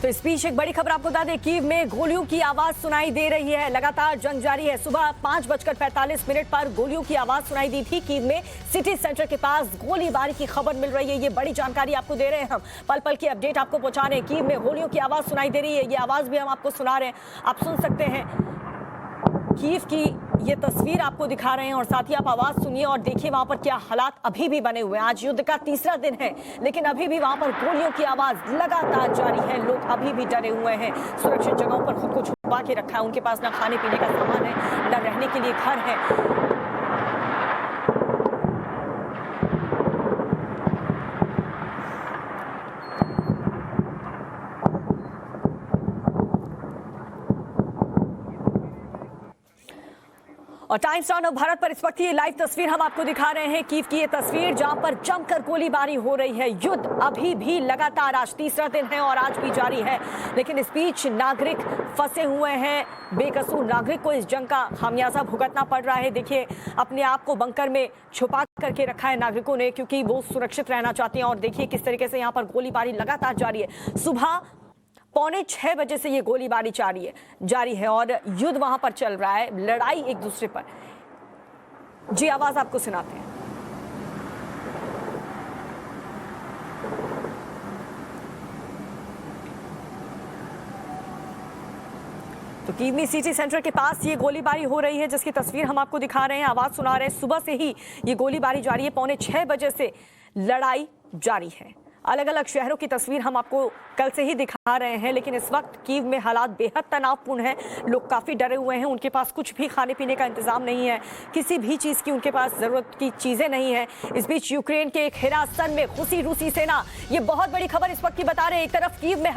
तो इस बीच एक बड़ी खबर आपको बता दें, कीव में गोलियों की आवाज सुनाई दे रही है। लगातार जंग जारी है। सुबह 5:45 पर गोलियों की आवाज सुनाई दी थी। कीव में सिटी सेंटर के पास गोलीबारी की खबर मिल रही है। ये बड़ी जानकारी आपको दे रहे हैं हम, पल पल की अपडेट आपको पहुंचा रहे हैं। कीव में गोलियों की आवाज सुनाई दे रही है, ये आवाज भी हम आपको सुना रहे हैं, आप सुन सकते हैं। कीव की ये तस्वीर आपको दिखा रहे हैं और साथ ही आप आवाज सुनिए और देखिए वहां पर क्या हालात अभी भी बने हुए हैं। आज युद्ध का तीसरा दिन है, लेकिन अभी भी वहां पर गोलियों की आवाज लगातार जारी है। लोग अभी भी डरे हुए हैं, सुरक्षित जगहों पर खुद को छुपा के रखा है। उनके पास ना खाने पीने का सामान है, ना रहने के लिए घर है। और टाइम्स नाउ भारत पर इस वक्त ये लाइव तस्वीर हम आपको दिखा रहे हैं। कीव की ये तस्वीर जहां पर जमकर गोलीबारी हो रही है। युद्ध अभी भी लगातार आज तीसरा दिन है और आज भी जारी है, लेकिन इस बीच नागरिक फंसे हुए हैं। बेकसूर नागरिक को इस जंग का खामियाजा भुगतना पड़ रहा है। देखिए, अपने आप को बंकर में छुपा करके रखा है नागरिकों ने, क्योंकि वो सुरक्षित रहना चाहते हैं। और देखिए किस तरीके से यहाँ पर गोलीबारी लगातार जारी है। सुबह 5:45 बजे से ये गोलीबारी जारी है और युद्ध वहां पर चल रहा है, लड़ाई एक दूसरे पर। जी, आवाज आपको सुनाते हैं। तो कीव में सिटी सेंटर के पास ये गोलीबारी हो रही है, जिसकी तस्वीर हम आपको दिखा रहे हैं, आवाज सुना रहे हैं। सुबह से ही ये गोलीबारी जारी है, 5:45 बजे से लड़ाई जारी है। अलग अलग शहरों की तस्वीर हम आपको कल से ही दिखा रहे हैं, लेकिन इस वक्त कीव में हालात बेहद तनावपूर्ण हैं। लोग काफ़ी डरे हुए हैं, उनके पास कुछ भी खाने पीने का इंतजाम नहीं है, किसी भी चीज़ की उनके पास ज़रूरत की चीज़ें नहीं है। इस बीच यूक्रेन के हिरासन में घुसी रूसी सेना, ये बहुत बड़ी खबर इस वक्त की बता रहे हैं। एक तरफ कीव में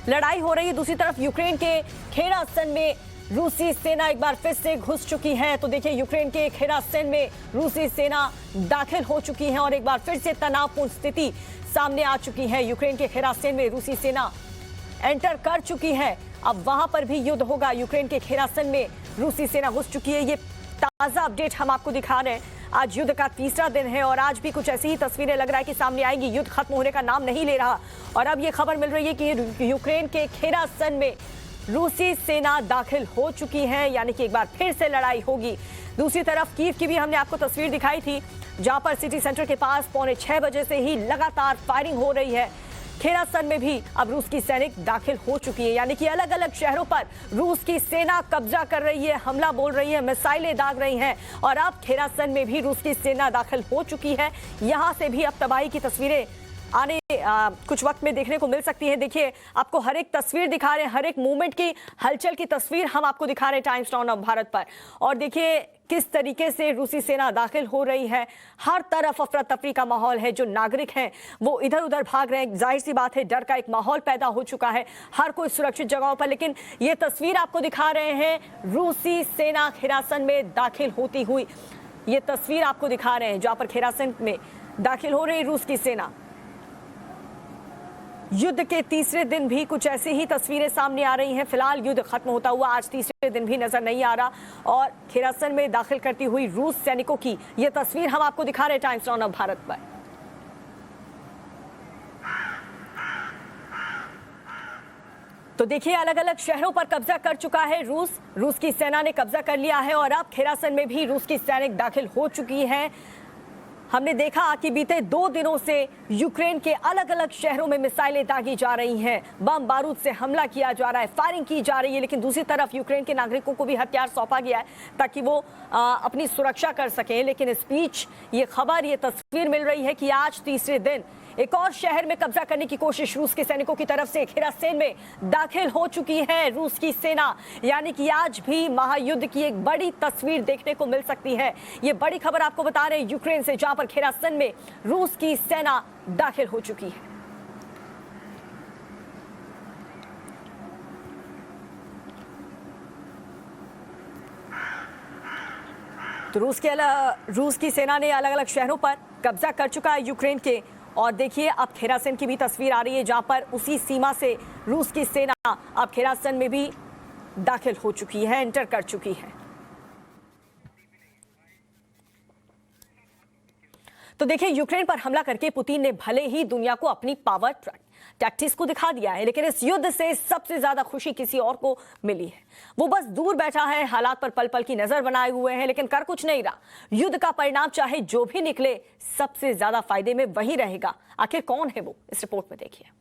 लड़ाई हो रही है, दूसरी तरफ यूक्रेन के हिरासन में रूसी सेना एक बार फिर से घुस चुकी है। तो देखिए, यूक्रेन के हिरासन में रूसी सेना दाखिल हो चुकी है और एक बार फिर से तनावपूर्ण स्थिति सामने आ चुकी है। यूक्रेन के हिरासन में रूसी सेना एंटर कर चुकी है। अब वहां पर भी युद्ध होगा। यूक्रेन के हिरासन में रूसी सेना घुस चुकी है। ये ताजा अपडेट हम आपको दिखा रहे हैं। आज युद्ध का तीसरा दिन है और आज भी कुछ ऐसी ही तस्वीरें लग रहा है कि सामने आएंगी। युद्ध खत्म होने का नाम नहीं ले रहा और अब ये खबर मिल रही है कि यूक्रेन के हिरासन में रूसी सेना दाखिल हो चुकी है, यानी कि एक बार फिर से लड़ाई होगी। दूसरी तरफ कीव की भी हमने आपको तस्वीर दिखाई थी, जहां पर सिटी सेंटर के पास 5:45 बजे से ही लगातार फायरिंग हो रही है। हिरासन में भी अब रूस की सैनिक दाखिल हो चुकी है, यानी कि अलग अलग शहरों पर रूस की सेना कब्जा कर रही है, हमला बोल रही है, मिसाइलें दाग रही हैं और अब हिरासन में भी रूस की सेना दाखिल हो चुकी है। यहां से भी अब तबाही की तस्वीरें आने कुछ वक्त में देखने को मिल सकती है। देखिए, आपको हर एक तस्वीर दिखा रहे हैं, हर एक मूवमेंट की हलचल की तस्वीर हम आपको दिखा रहे हैं टाइम्स नाउ भारत पर। और देखिए किस तरीके से रूसी सेना दाखिल हो रही है। हर तरफ अफरा तफरी का माहौल है, जो नागरिक हैं वो इधर उधर भाग रहे हैं। जाहिर सी बात है, डर का एक माहौल पैदा हो चुका है हर कोई सुरक्षित जगहों पर। लेकिन ये तस्वीर आपको दिखा रहे हैं रूसी सेना हिरासन में दाखिल होती हुई। ये तस्वीर आपको दिखा रहे हैं जहां पर हिरासन में दाखिल हो रही रूस की सेना। युद्ध के तीसरे दिन भी कुछ ऐसी ही तस्वीरें सामने आ रही हैं। फिलहाल युद्ध खत्म होता हुआ आज तीसरे दिन भी नजर नहीं आ रहा और हिरासन में दाखिल करती हुई रूस सैनिकों की यह तस्वीर हम आपको दिखा रहे हैं टाइम्स नाउ भारत पर। तो देखिए, अलग अलग शहरों पर कब्जा कर चुका है रूस की सेना ने कब्जा कर लिया है और अब हिरासन में भी रूस की सैनिक दाखिल हो चुकी है। हमने देखा कि बीते 2 दिनों से यूक्रेन के अलग अलग शहरों में मिसाइलें दागी जा रही हैं, बम बारूद से हमला किया जा रहा है, फायरिंग की जा रही है। लेकिन दूसरी तरफ यूक्रेन के नागरिकों को भी हथियार सौंपा गया है ताकि वो अपनी सुरक्षा कर सकें। लेकिन इस बीच ये खबर, ये तस्वीर मिल रही है कि आज तीसरे दिन एक और शहर में कब्जा करने की कोशिश रूस के सैनिकों की तरफ से हिरासन में दाखिल हो चुकी है रूस की सेना। यानी कि आज भी महायुद्ध की एक बड़ी तस्वीर देखने को मिल सकती है। ये बड़ी खबर आपको बता रहे हैं यूक्रेन से, जहां पर हिरासन में रूस की सेना दाखिल हो चुकी है। तो रूस की सेना ने अलग अलग शहरों पर कब्जा कर चुका है यूक्रेन के। और देखिए, अब हिरासन की भी तस्वीर आ रही है, जहां पर उसी सीमा से रूस की सेना अब हिरासन में भी दाखिल हो चुकी है, एंटर कर चुकी है। तो देखिए, यूक्रेन पर हमला करके पुतिन ने भले ही दुनिया को अपनी पावर टैक्टिक्स को दिखा दिया है, लेकिन इस युद्ध से सबसे ज्यादा खुशी किसी और को मिली है। वो बस दूर बैठा है, हालात पर पल पल की नजर बनाए हुए हैं, लेकिन कर कुछ नहीं रहा। युद्ध का परिणाम चाहे जो भी निकले, सबसे ज्यादा फायदे में वही रहेगा। आखिर कौन है वो, इस रिपोर्ट में देखिए।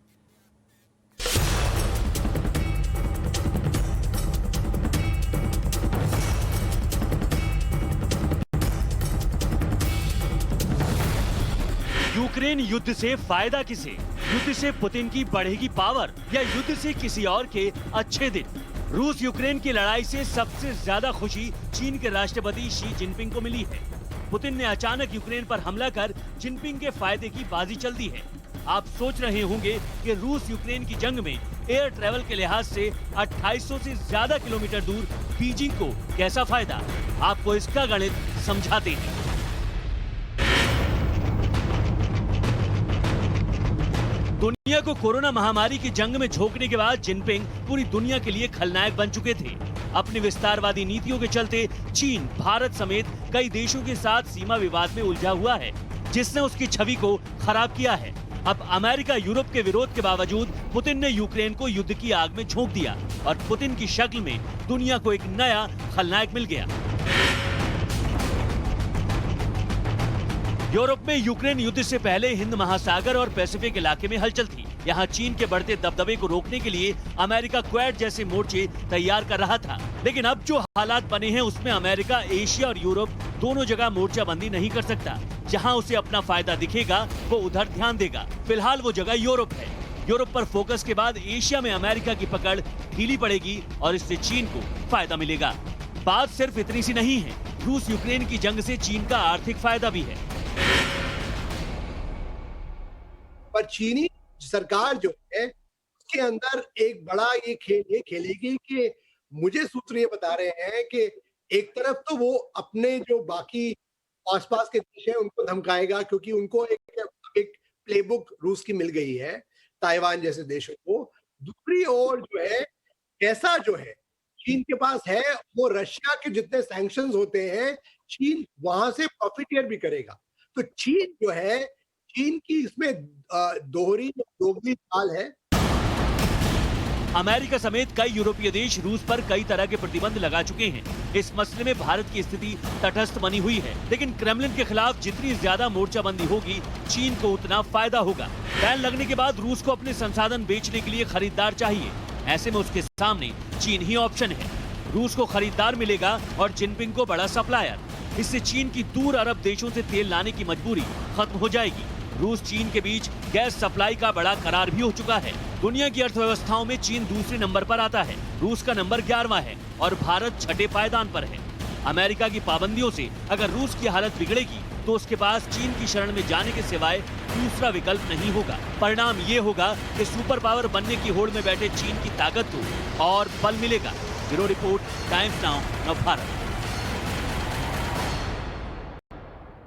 यूक्रेन युद्ध से फायदा किसे? युद्ध से पुतिन की बढ़ेगी पावर या युद्ध से किसी और के अच्छे दिन? रूस यूक्रेन की लड़ाई से सबसे ज्यादा खुशी चीन के राष्ट्रपति शी जिनपिंग को मिली है। पुतिन ने अचानक यूक्रेन पर हमला कर जिनपिंग के फायदे की बाजी चल दी है। आप सोच रहे होंगे कि रूस यूक्रेन की जंग में एयर ट्रेवल के लिहाज से 2800 से ज्यादा किलोमीटर दूर बीजिंग को कैसा फायदा? आपको इसका गणित समझाते हैं। दुनिया को कोरोना महामारी की जंग में झोंकने के बाद जिनपिंग पूरी दुनिया के लिए खलनायक बन चुके थे। अपनी विस्तारवादी नीतियों के चलते चीन भारत समेत कई देशों के साथ सीमा विवाद में उलझा हुआ है, जिसने उसकी छवि को खराब किया है। अब अमेरिका यूरोप के विरोध के बावजूद पुतिन ने यूक्रेन को युद्ध की आग में झोंक दिया और पुतिन की शक्ल में दुनिया को एक नया खलनायक मिल गया। यूरोप में यूक्रेन युद्ध से पहले हिंद महासागर और पैसिफिक इलाके में हलचल थी। यहाँ चीन के बढ़ते दबदबे को रोकने के लिए अमेरिका क्वाड जैसे मोर्चे तैयार कर रहा था, लेकिन अब जो हालात बने हैं उसमें अमेरिका एशिया और यूरोप दोनों जगह मोर्चाबंदी नहीं कर सकता। जहाँ उसे अपना फायदा दिखेगा वो उधर ध्यान देगा। फिलहाल वो जगह यूरोप है। यूरोप पर फोकस के बाद एशिया में अमेरिका की पकड़ ढीली पड़ेगी और इससे चीन को फायदा मिलेगा। बात सिर्फ इतनी सी नहीं है, रूस यूक्रेन की जंग से चीन का आर्थिक फायदा भी है। पर चीनी सरकार जो है उसके अंदर एक बड़ा ये खेलेगी कि मुझे सूत्र ये बता रहे हैं कि एक तरफ तो वो अपने जो बाकी आसपास के देश हैं उनको धमकाएगा, क्योंकि उनको एक प्लेबुक रूस की मिल गई है ताइवान जैसे देशों को। दूसरी ओर जो है पैसा जो है चीन के पास है, वो रशिया के जितने सैंक्शंस होते हैं चीन वहां से प्रॉफिटियर भी करेगा। तो चीन जो है, चीन की इसमें दोगली चाल है। अमेरिका समेत कई यूरोपीय देश रूस पर कई तरह के प्रतिबंध लगा चुके हैं। इस मसले में भारत की स्थिति तटस्थ बनी हुई है, लेकिन क्रेमलिन के खिलाफ जितनी ज्यादा मोर्चाबंदी होगी चीन को उतना फायदा होगा। बैन लगने के बाद रूस को अपने संसाधन बेचने के लिए खरीदार चाहिए। ऐसे में उसके सामने चीन ही ऑप्शन है। रूस को खरीदार मिलेगा और जिनपिंग को बड़ा सप्लायर। इससे चीन की दूर अरब देशों से तेल लाने की मजबूरी खत्म हो जाएगी। रूस चीन के बीच गैस सप्लाई का बड़ा करार भी हो चुका है। दुनिया की अर्थव्यवस्थाओं में चीन दूसरे नंबर पर आता है। रूस का नंबर 11वां है और भारत छठे पायदान पर है। अमेरिका की पाबंदियों से अगर रूस की हालत बिगड़ेगी तो उसके पास चीन की शरण में जाने के सिवाय दूसरा विकल्प नहीं होगा। परिणाम ये होगा कि सुपर पावर बनने की होड़ में बैठे चीन की ताकत को और बल मिलेगा। Bureau report, times now Bharat.